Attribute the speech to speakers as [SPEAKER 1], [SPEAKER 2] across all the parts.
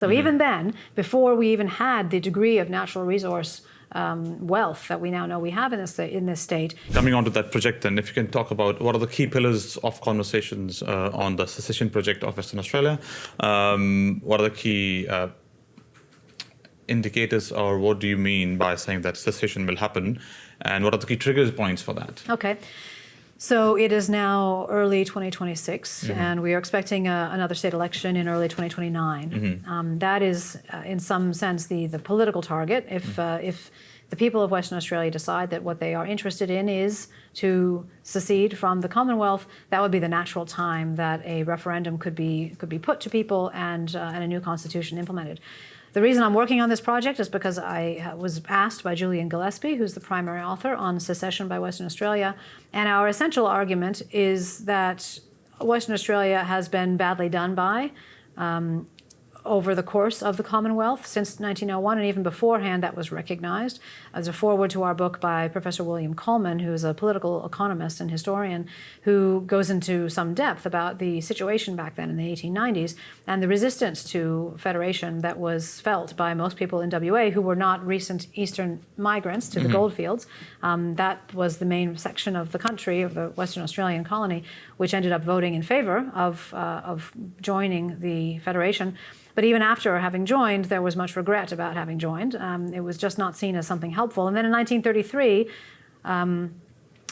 [SPEAKER 1] So even then, before we even had the degree of natural resource wealth that we now know we have in this state.
[SPEAKER 2] Coming on to that project then, if you can talk about what are the key pillars of conversations on the secession project of Western Australia, what are the key indicators, or what do you mean by saying that secession will happen, and what are the key trigger points for that?
[SPEAKER 1] Okay. So it is now early 2026, and we are expecting another state election in early 2029. That is, in some sense, the political target. If the people of Western Australia decide that what they are interested in is to secede from the Commonwealth, that would be the natural time that a referendum could be put to people and a new constitution implemented. The reason I'm working on this project is because I was asked by Julian Gillespie, who's the primary author on Secession by Western Australia, and our essential argument is that Western Australia has been badly done by over the course of the Commonwealth since 1901, and even beforehand that was recognized. As a foreword to our book by Professor William Coleman, who is a political economist and historian, who goes into some depth about the situation back then in the 1890s and the resistance to federation that was felt by most people in WA who were not recent Eastern migrants to the goldfields. That was the main section of the country, of the Western Australian colony, which ended up voting in favor of joining the federation. But even after having joined, there was much regret about having joined. It was just not seen as something helpful. And then in 1933,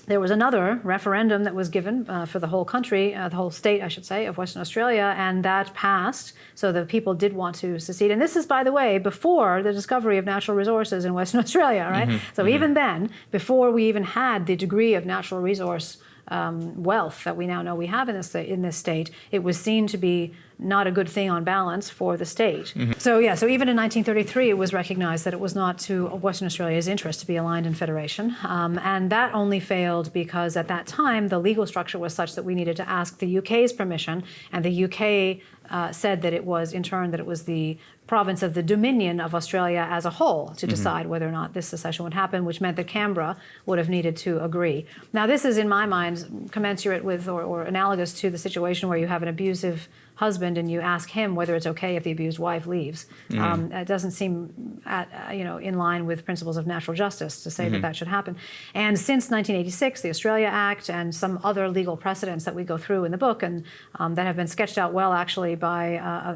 [SPEAKER 1] there was another referendum that was given for the whole country, the whole state, I should say, of Western Australia, and that passed. So the people did want to secede. And this is, by the way, before the discovery of natural resources in Western Australia, right? So even then, before we even had the degree of natural resource wealth that we now know we have in this state, it was seen to be not a good thing on balance for the state. So even in 1933, it was recognized that it was not to Western Australia's interest to be aligned in federation. And that only failed because at that time, the legal structure was such that we needed to ask the UK's permission, and the UK said that it was, in turn, that it was the province of the Dominion of Australia as a whole to decide whether or not this secession would happen, which meant that Canberra would have needed to agree. Now, this is, in my mind, commensurate with or analogous to the situation where you have an abusive husband and you ask him whether it's okay if the abused wife leaves. It doesn't seem in line with principles of natural justice to say that that should happen. And since 1986, the Australia Act and some other legal precedents that we go through in the book and that have been sketched out well, actually, by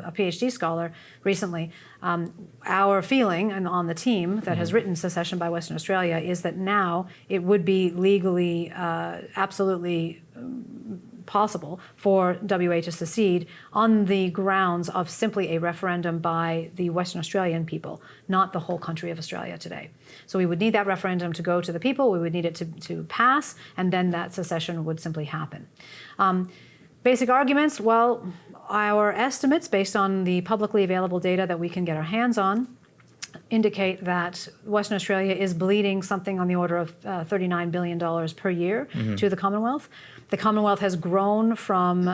[SPEAKER 1] a PhD scholar recently, our feeling and on the team that has written Secession by Western Australia is that now it would be legally absolutely possible for WA to secede on the grounds of simply a referendum by the Western Australian people, not the whole country of Australia today. So we would need that referendum to go to the people, we would need it to pass, and then that secession would simply happen. Basic arguments, well, our estimates based on the publicly available data that we can get our hands on indicate that Western Australia is bleeding something on the order of $39 billion per year to the Commonwealth. The Commonwealth has grown from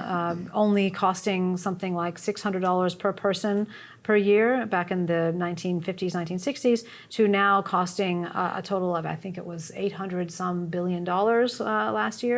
[SPEAKER 1] only costing something like $600 per person per year back in the 1950s, 1960s, to now costing a total of, I think it was $800 some billion last year.